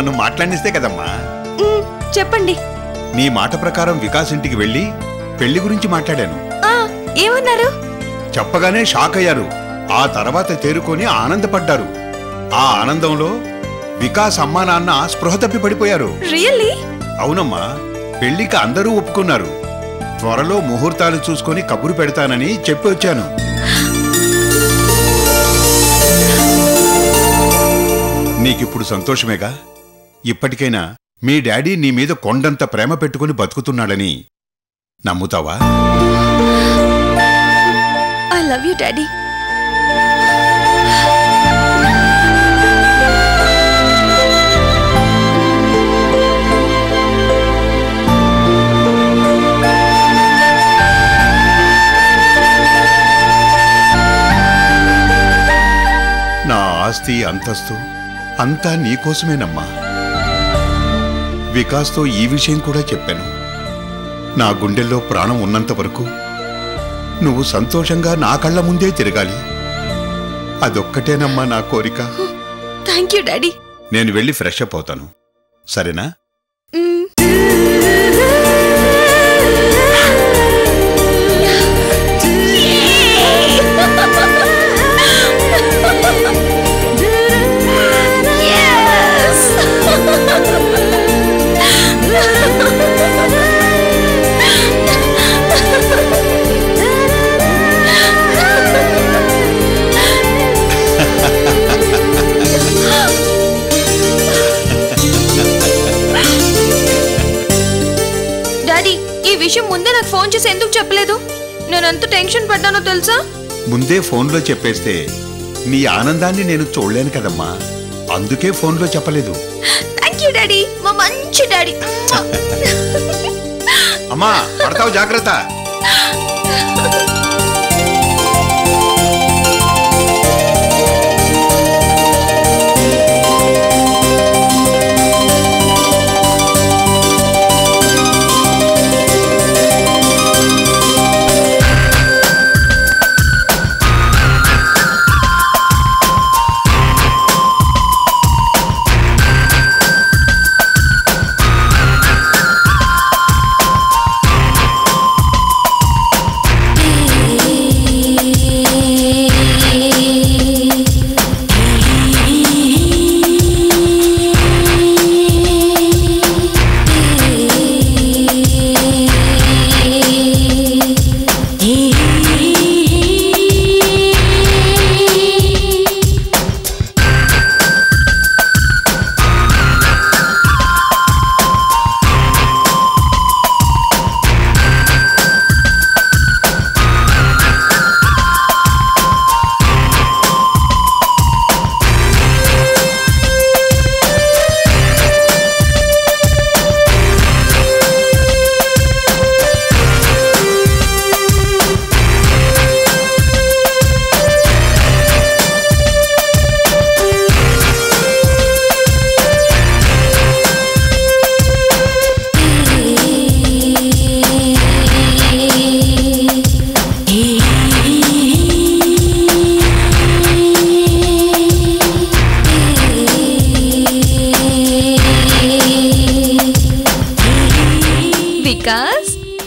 నన్ను మాట్లాడిస్తే కదమ్మా. చెప్పండి. నీ మాట ప్రకారం వికాస్ ఇంటికి వెళ్ళి పెళ్లి గురించి మాట్లాడాను. ఏమన్నారు? చెప్పగానే షాక్ అయ్యారు. ఆ తర్వాత తేరుకొని ఆనందపడ్డారు. ఆ ఆనందంలో వికాస్ అమ్మా నాన్న స్పృహ తప్పి పడిపోయారు. రియల్లీ? అవునమ్మా, పెళ్లికి అందరూ ఒప్పుకున్నారు. త్వరలో ముహూర్తాలు చూసుకొని కబురు పెడతానని చెప్పి వచ్చాను. నీకిప్పుడు సంతోషమేగా? ఇప్పటికైనా మీ డాడీ నీ మీద కొండంత ప్రేమ పెట్టుకుని బతుకుతున్నాడని నమ్ముతావా? I love you daddy. నా ఆస్తి అంతస్తు అంతా నీకోసమేనమ్మా. వికాస్తో ఈ విషయం కూడా చెప్పాను. నా గుండెల్లో ప్రాణం ఉన్నంత వరకు నువ్వు సంతోషంగా నా కళ్ళ ముందే తిరగాలి. అదొక్కటేనమ్మా నా కోరిక. Thank you daddy. నేను వెళ్ళి ఫ్రెష్ అప్ అవుతాను, సరేనా? విషయం ముందే నాకు ఫోన్ చేసి ఎందుకు చెప్పలేదు? నేను ఎంత టెన్షన్ పడ్డానో తెలుసా? ముందే ఫోన్లో చెప్పేస్తే నీ ఆనందాన్ని నేను చూడలేను కదమ్మా, అందుకే ఫోన్లో చెప్పలేదు. థ్యాంక్ యూ డాడీ, మా మంచి డాడీ. అమ్మా పడతావు, జాగ్రత్త.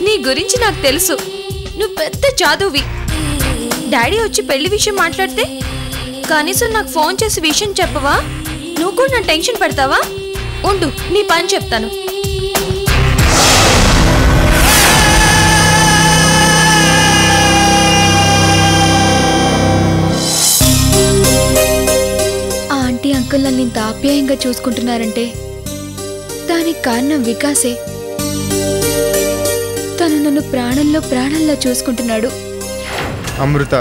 నీ గురించి నాకు తెలుసు, నువ్వు పెద్ద జాదువి. డాడీ వచ్చి పెళ్లి విషయం మాట్లాడితే కనీసం నాకు ఫోన్ చేసి విషయం చెప్పవా? నువ్వు కూడా నా టెన్షన్ పెడతావా? ఉండు, నీ పని చెప్తాను. ఆ ఆంటీ అంకుల్ నన్ను ఇంత ఆప్యాయంగా చూసుకుంటున్నారంటే దానికి కారణం వికాసే. తను నన్ను ప్రాణంలో చూసుకుంటున్నాడు. అమృత,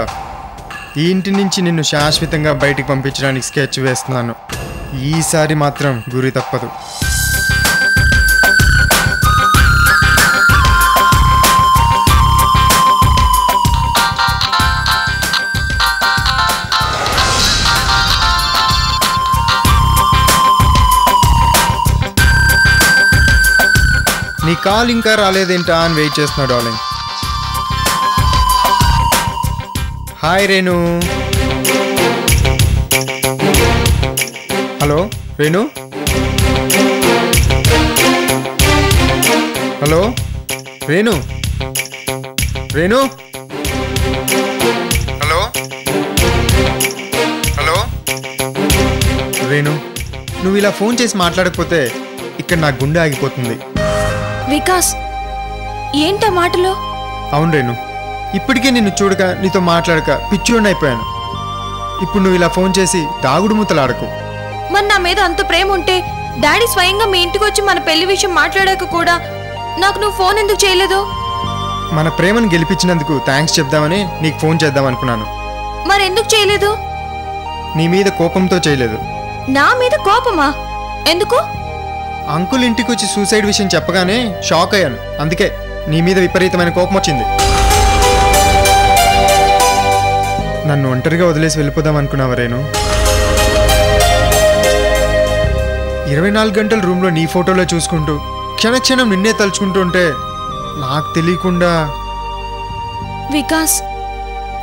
ఈ ఇంటి నుంచి నిన్ను శాశ్వతంగా బయటికి పంపించడానికి స్కెచ్ వేస్తున్నాను. ఈసారి మాత్రం గురి తప్పదు. నీ కాల్ ఇంకా రాలేదేంటా అని వెయిట్ చేస్తున్నా darling. Hi Renu. Hello Renu. Hello Renu Renu hello hello Renu నువ్వు ఇలా ఫోన్ చేసి మాట్లాడకపోతే ఇక్కడ నా గుండె ఆగిపోతుంది. వికాస్ ఏంటా మాటలు? అవును రేణు, ఇప్పటికే నిన్ను చూడక నీతో మాట్లాడక పిచ్చోడిని అయిపోయాను. ఇప్పుడు నువ్వు ఇలా ఫోన్ చేసి దాగుడు మూతలాడకు. మరి నా మీద అంత ప్రేమ ఉంటే డాడీ స్వయంగా మీ ఇంటికి వచ్చి మన పెళ్లి విషయం మాట్లాడాక కూడా నాకు నువ్వు ఫోన్ ఎందుకు చేయలేదు? మన ప్రేమను గెలిపించినందుకు థ్యాంక్స్ చెప్దామని నీకు ఫోన్ చేద్దాం అనుకున్నాను. మరి ఎందుకు చేయలేదు? నీ మీద కోపంతో చేయలేదు. నా మీద కోపమా? ఎందుకు? అంకుల్ ఇంటికి వచ్చి సూసైడ్ విషయం చెప్పగానే షాక్ అయ్యాను. అందుకే నీ మీద విపరీతమైన కోపం వచ్చింది. నన్ను ఒంటరిగా వదిలేసి వెళ్ళిపోదాం అనుకున్నావా రేణు? 24 గంటలు రూమ్లో నీ ఫోటోలో చూసుకుంటూ క్షణక్షణం నిన్నే తలుచుకుంటూ ఉంటే నాకు తెలియకుండా. వికాస్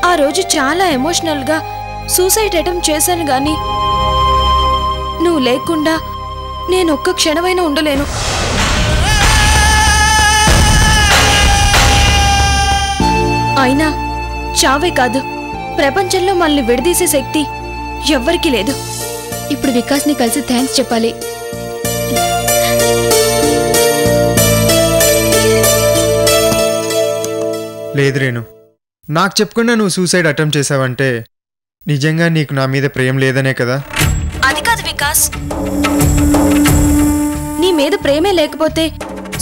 ఆ రోజు చాలా ఎమోషనల్గా సూసైడ్ అటెంప్ట్ చేశాను గాని నువ్వు లేకుండా నేను ఒక్క క్షణమైనా ఉండలేను. అయినా చావే కాదు, ప్రపంచంలో మనల్ని విడదీసే శక్తి ఎవ్వరికీ లేదు. ఇప్పుడు వికాస్ని కలిసి థ్యాంక్స్ చెప్పాలి. లేదు రేణు, నాకు చెప్పకుండా నువ్వు సూసైడ్ అటెంప్ట్ చేసావంటే నిజంగా నీకు నా మీద ప్రేమ లేదనే కదా? అది కాదు వికాస్, నీ మీద ప్రేమే లేకపోతే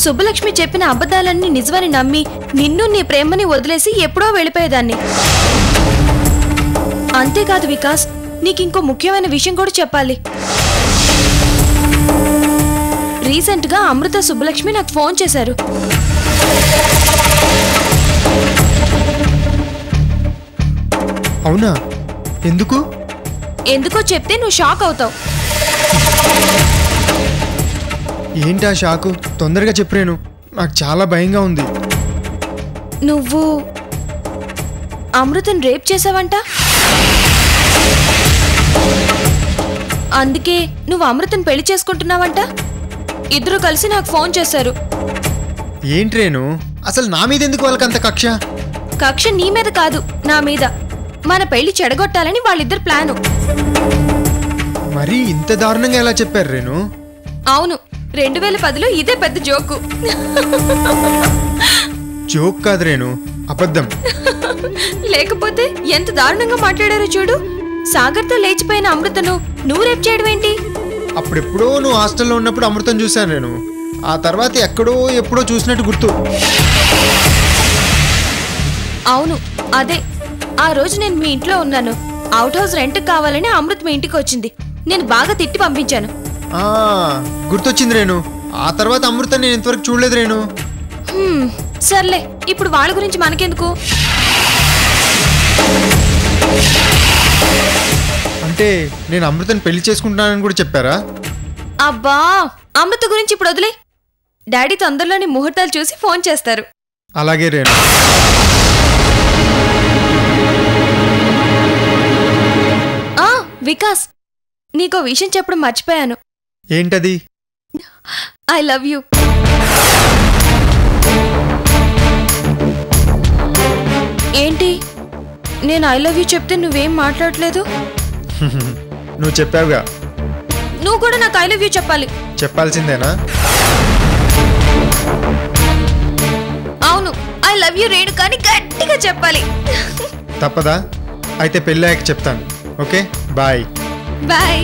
సుబ్బలక్ష్మి చెప్పిన అబద్ధాలన్నీ నిజమని నమ్మి నిన్ను నీ ప్రేమని వదిలేసి ఎప్పుడో వెళ్ళిపోయేదాన్ని. అంతేకాదు వికాస్, నీకింకో ముఖ్యమైన విషయం కూడా చెప్పాలి. రీసెంట్గా అమృత సుబ్బలక్ష్మి నాకు ఫోన్ చేశారు. అవునా? ఎందుకు? ఎందుకో చెప్తే నువ్వు షాక్ అవుతావు. ఏంటా షాకు? తొందరగా చెప్పరేను, నాకు చాలా భయంగా ఉంది. నువ్వు అమృతను రేప్ చేసావంట. అందుకే నువ్వు అమృతను పెళ్లి చేసుకుంటున్నావంట. ఇద్దరు కలిసి నాకు ఫోన్ చేశారు. ఏంటి రేణు, అసలు నా మీద ఎందుకు వాళ్ళకంత కక్ష? కక్ష నీ మీద కాదు, నా మీద. మన పెళ్లి చెడగొట్టాలని వాళ్ళిద్దరు ప్లాను. మరి ఇంత దారుణంగా ఎలా చెప్పారు రేణు? అవును, 2010లో ఇదే పెద్ద జోకు. జోక్ కాదు రేణు, అబద్ధం. లేకపోతే ఎంత దారుణంగా మాట్లాడారో చూడు. సాగర్తో లేచిపోయిన అమృతను నువ్వు రేప్ చేయడం ఏంటి? అప్పుడెప్పుడో నువ్వు హాస్టల్లో ఉన్నప్పుడు అమృతం చూశాను నేను. ఆ తర్వాత ఎక్కడో ఎప్పుడో చూసినట్టు గుర్తు. అవును అదే. ఆ రోజు నేను మీ ఇంట్లో ఉన్నాను. అవుట్ హౌస్ రెంట్ కావాలని అమృత్ మీ ఇంటికి వచ్చింది. నేను బాగా తిట్టి పంపించాను. గుర్తొచ్చింది రేణు. ఆ తర్వాత అమృతం నేను ఇంతవరకు చూడలేదు రేణు. సర్లే, ఇప్పుడు వాళ్ళ గురించి మనకెందుకు? అంటే నేను అమృతని పెళ్లి చేసుకుంటున్నానని కూడా చెప్పారా? అబ్బా, అమృత గురించి ఇప్పుడు వదిలే. డాడీ తొందరలోని ముహూర్తాలు చూసి ఫోన్ చేస్తారు. అలాగే రేణు. వికాస్, నీకో విషయం చెప్పడం మర్చిపోయాను. ఏంటది? I love you. ఏంటి, నేను ఐ లవ్ యూ చెప్తే నువ్వేం మాట్లాడలేదు? నువ్వు చెప్పావుగా. నువ్వు కూడా నాకు ఐ లవ్ యూ చెప్పాలి. చెప్పాల్సిందేనా? అవును, ఐ లవ్ యూ రేణు, కానీ గట్టిగా చెప్పాలి. తప్పదా? అయితే పెళ్ళాక చెప్తాను. Okay, bye. Bye.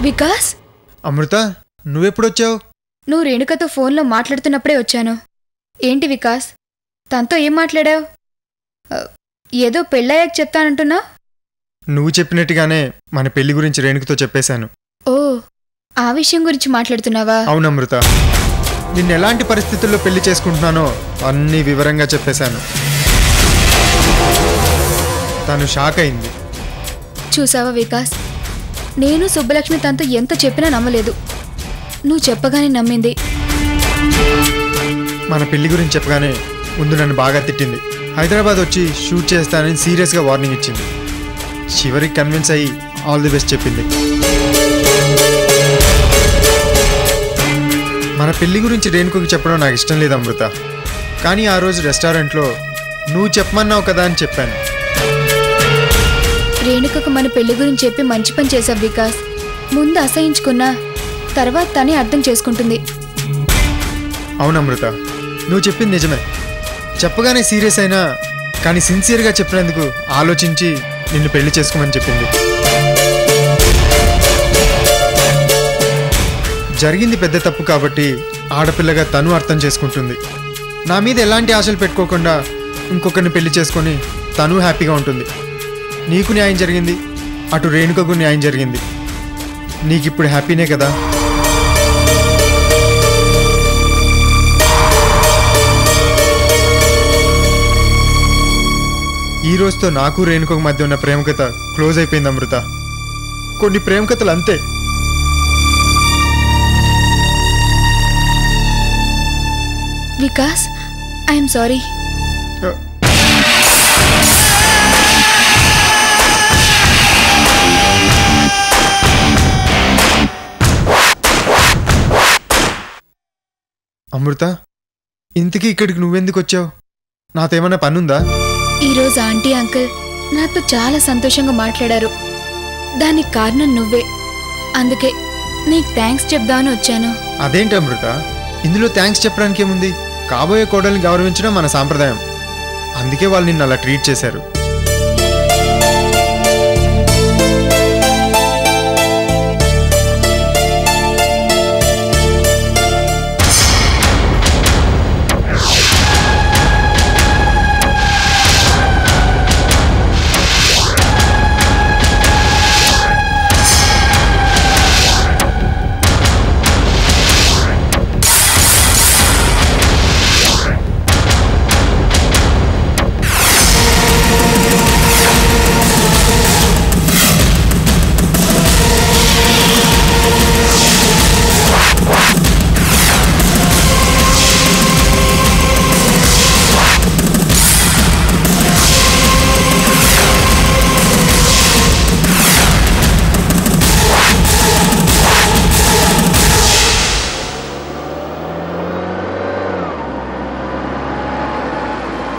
Vikas, Amrita, నువ్వెప్పుడొచ్చావు? నువ్వు రేణుకతో ఫోన్లో మాట్లాడుతున్నప్పుడే వచ్చాను. ఏంటి వికాస్, తనతో ఏం మాట్లాడావు? ఏదో పెళ్ళయ్యాక చెప్తానంటున్నా. నువ్వు చెప్పినట్టుగానే మన పెళ్లి గురించి రేణుకతో చెప్పేశాను. ఓ, ఆ విషయం గురించి మాట్లాడుతున్నావా? అవును అమృత, నిన్ను ఎలాంటి పరిస్థితుల్లో పెళ్లి చేసుకుంటున్నానో అన్నీ వివరంగా చెప్పేశాను. తను షాక్ అయింది. చూసావా వికాస్, నేను సుబ్బలక్ష్మి తనతో ఎంత చెప్పినా నమ్మలేదు. నువ్వు చెప్పగానే నమ్మింది. మన పెళ్లి గురించి చెప్పగానే ముందు నన్ను బాగా తిట్టింది. హైదరాబాద్ వచ్చి షూట్ చేస్తానని సీరియస్గా వార్నింగ్ ఇచ్చింది. చివరికి కన్విన్స్ అయ్యి ఆల్ ది బెస్ట్ చెప్పింది. మన పెళ్లి గురించి రేణుకకి చెప్పడం నాకు ఇష్టం లేదు అమృత. కానీ ఆ రోజు రెస్టారెంట్లో నువ్వు చెప్పమన్నావు కదా అని చెప్పాను. రేణుకకు మన పెళ్లి గురించి చెప్పి మంచి పని చేసావు వికాస్. ముందు అసహించుకున్నా తర్వాత తనే అర్థం చేసుకుంటుంది. అవును అమృత, నువ్వు చెప్పింది నిజమే. చెప్పగానే సీరియస్ అయినా కానీ సిన్సియర్గా చెప్పినందుకు ఆలోచించి నిన్ను పెళ్లి చేసుకోమని చెప్పింది. జరిగింది పెద్ద తప్పు కాబట్టి ఆడపిల్లగా తను అర్థం చేసుకుంటుంది. నా మీద ఎలాంటి ఆశలు పెట్టుకోకుండా ఇంకొకరిని పెళ్లి చేసుకొని తను హ్యాపీగా ఉంటుంది. నీకు న్యాయం జరిగింది, అటు రేణుకకు న్యాయం జరిగింది. నీకిప్పుడు హ్యాపీనే కదా? ఈ రోజుతో నాకు రేణుకకు మధ్య ఉన్న ప్రేమ కథ క్లోజ్ అయిపోయింది అమృత. కొన్ని ప్రేమ కథలు అంతే. Vikas, I'm sorry. అమృత, ఇంతకీ ఇక్కడికి నువ్వెందుకు వచ్చావు? నాతో ఏమన్నా పనుందా? ఈరోజు ఆంటీ అంకుల్ నాతో చాలా సంతోషంగా మాట్లాడారు. దానికి కారణం నువ్వే. అందుకే నీకు థ్యాంక్స్ చెప్దామని వచ్చాను. అదేంటి అమృత, ఇందులో థ్యాంక్స్ చెప్పడానికి ఏముంది? కాబోయే కోడల్ని గౌరవించడం మన సాంప్రదాయం. అందుకే వాళ్ళు నిన్ను అలా ట్రీట్ చేశారు.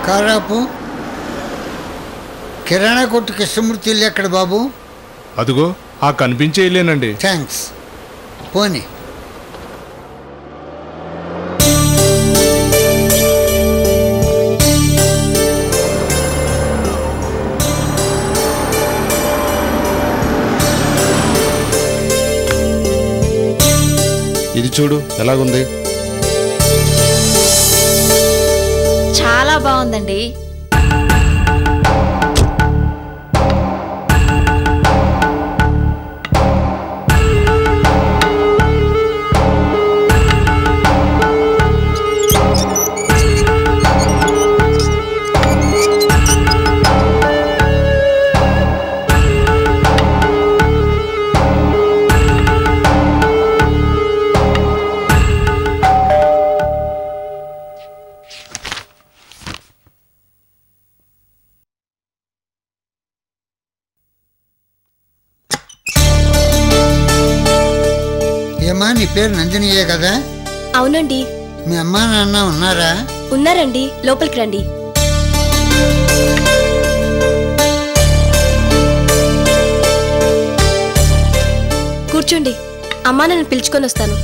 కారాపు కిరాణా కొట్టు కృష్ణమూర్తి ఇల్లు ఎక్కడ బాబు? అదిగో ఆ కనిపించే ఇల్లేనండి. థ్యాంక్స్. పోనీ. ఇది చూడు ఎలాగుంది. చాలా బాగుందండి. ఏమా, నీ పేరు నందినియే కదా? అవునండి. మీ అమ్మా నాన్న ఉన్నారా? ఉన్నారండి, లోపలికి రండి. కూర్చోండి, అమ్మా నన్ను పిలుచుకొని వస్తాను.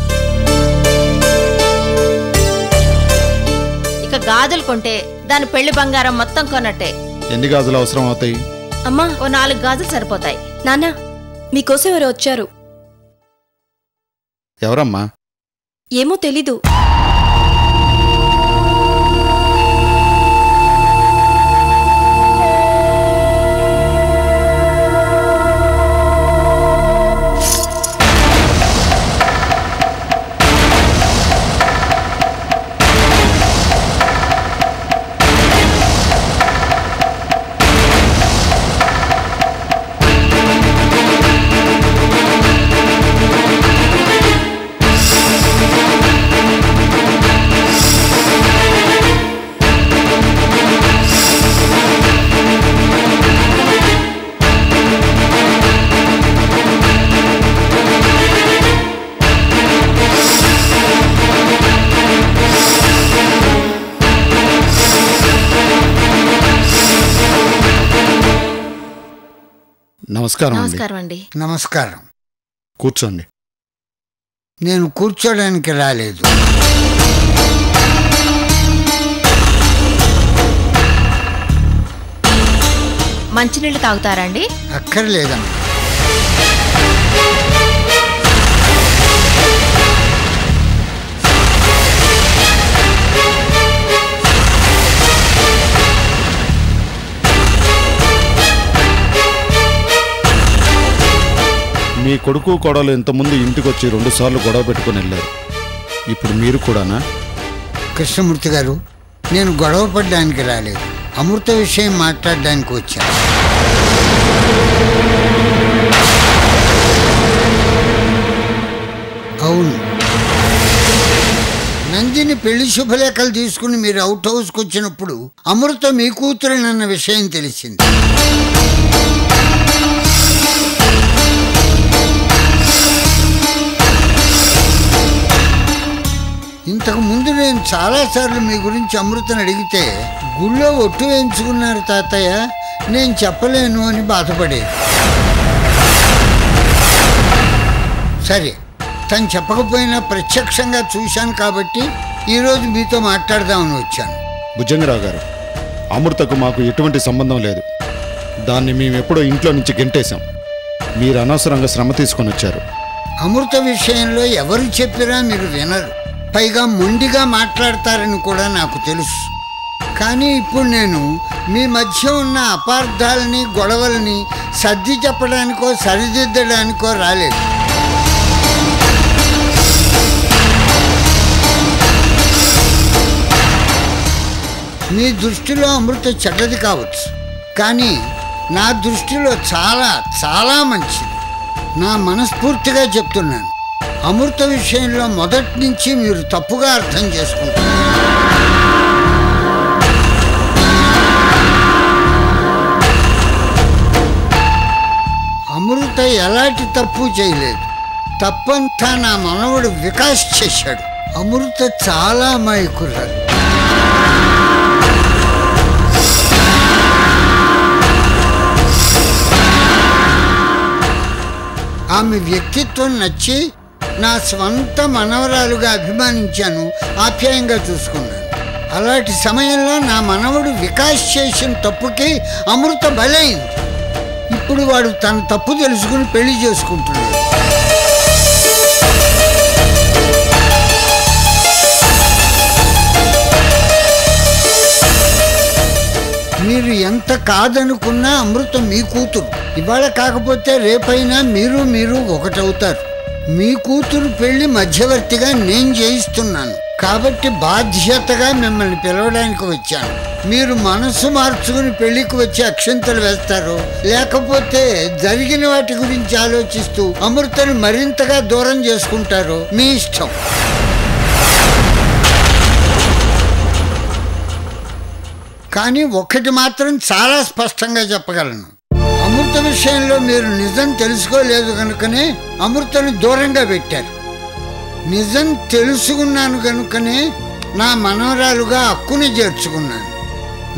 ఇక గాజులు కొంటే దాని పెళ్లి బంగారం మొత్తం కొన్నట్టే. ఎన్ని గాజులు అవసరం అవుతాయి? అమ్మా, ఓ 4 గాజులు సరిపోతాయి. నాన్న, మీకోసం ఎవరో వచ్చారు. ఎవరమ్మా? ఏమో తెలీదు. నమస్కారం అండి. నమస్కారం అండి. నమస్కారం. కూర్చోండి. నేను కూర్చోడానికి రాలేదు. మంచినీళ్ళు తాగుతారా అండి? అక్కర్లేదమ్మా. మీ కొడుకు కోడలు ఇంతకుముందు ఇంటికి వచ్చి 2 సార్లు గొడవ పెట్టుకుని వెళ్ళారు. ఇప్పుడు మీరు కూడానా? కృష్ణమూర్తి గారు, నేను గొడవ పడ్డానికి రాలేదు, అమృత విషయం మాట్లాడడానికి వచ్చాను. అవును, నందిని పెళ్లి శుభలేఖలు తీసుకుని మీరు అవుట్ హౌస్కి వచ్చినప్పుడు అమృత మీ కూతురునన్న విషయం తెలిసింది. ఇంతకు ముందు నేను చాలాసార్లు మీ గురించి అమృతను అడిగితే గుళ్ళో ఒట్టు వేయించుకున్నారు తాతయ్య, నేను చెప్పలేను అని బాధపడేది. సరే, తను చెప్పకపోయినా ప్రత్యక్షంగా చూశాను కాబట్టి ఈరోజు మీతో మాట్లాడదామని వచ్చాను. భుజంగరావు గారు, అమృతకు మాకు ఎటువంటి సంబంధం లేదు. దాన్ని మేము ఎప్పుడో ఇంట్లో నుంచి గెంటేశాం. మీరు అనవసరంగా శ్రమ తీసుకొని వచ్చారు. అమృత విషయంలో ఎవరు చెప్పినా మీరు వినరు, పైగా మొండిగా మాట్లాడతారని కూడా నాకు తెలుసు. కానీ ఇప్పుడు నేను మీ మధ్య ఉన్న అపార్థాలని గొడవల్ని సర్ది చెప్పడానికో సరిదిద్దడానికో రాలేదు. మీ దృష్టిలో అమృత చెడ్డది కావచ్చు, కానీ నా దృష్టిలో చాలా చాలా మంచిది. నా మనస్ఫూర్తిగా చెప్తున్నాను, అమృత విషయంలో మొదటి నుంచి మీరు తప్పుగా అర్థం చేసుకుంటారు. అమృత ఎలాంటి తప్పు చేయలేదు. తప్పంతా నా మనవడు వికాస్ చేశాడు. అమృత చాలా అమాయకురాలు. ఆమె వ్యక్తిత్వం నచ్చి నా స్వంత మనవరాలుగా అభిమానించాను, ఆప్యాయంగా చూసుకున్నాను. అలాంటి సమయంలో నా మనవడు వికాస్ చేసిన తప్పుకి అమృత బలైంది. ఇప్పుడు వాడు తన తప్పు తెలుసుకుని పెళ్లి చేసుకుంటున్నాడు. మీరు ఎంత కాదనుకున్నా అమృత మీ కూతురు. ఇవాళ కాకపోతే రేపైనా మీరు ఒకటవుతారు. మీ కూతురు పెళ్లి మధ్యవర్తిగా నేను చేయిస్తున్నాను కాబట్టి బాధ్యతగా మిమ్మల్ని పిలవడానికి వచ్చాను. మీరు మనసు మార్చుకుని పెళ్లికి వచ్చి అక్షంతలు వేస్తారు, లేకపోతే జరిగిన వాటి గురించి ఆలోచిస్తూ అమృతను మరింతగా దూరం చేసుకుంటారు, మీ ఇష్టం. కానీ ఒక్కటి మాత్రం చాలా స్పష్టంగా చెప్పగలను, అమృత విషయంలో మీరు నిజం తెలుసుకోలేదు కనుకనే అమృతను దూరంగా పెట్టారు. నిజం తెలుసుకున్నాను కనుకనే నా మనవరాలుగా హక్కుని చేర్చుకున్నాను.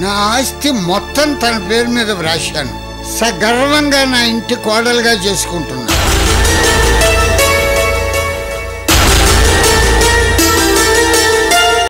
నా ఆస్తి మొత్తం తన పేరు మీద వ్రాశాను. సగర్వంగా నా ఇంటి కోడలుగా చేసుకుంటున్నాను.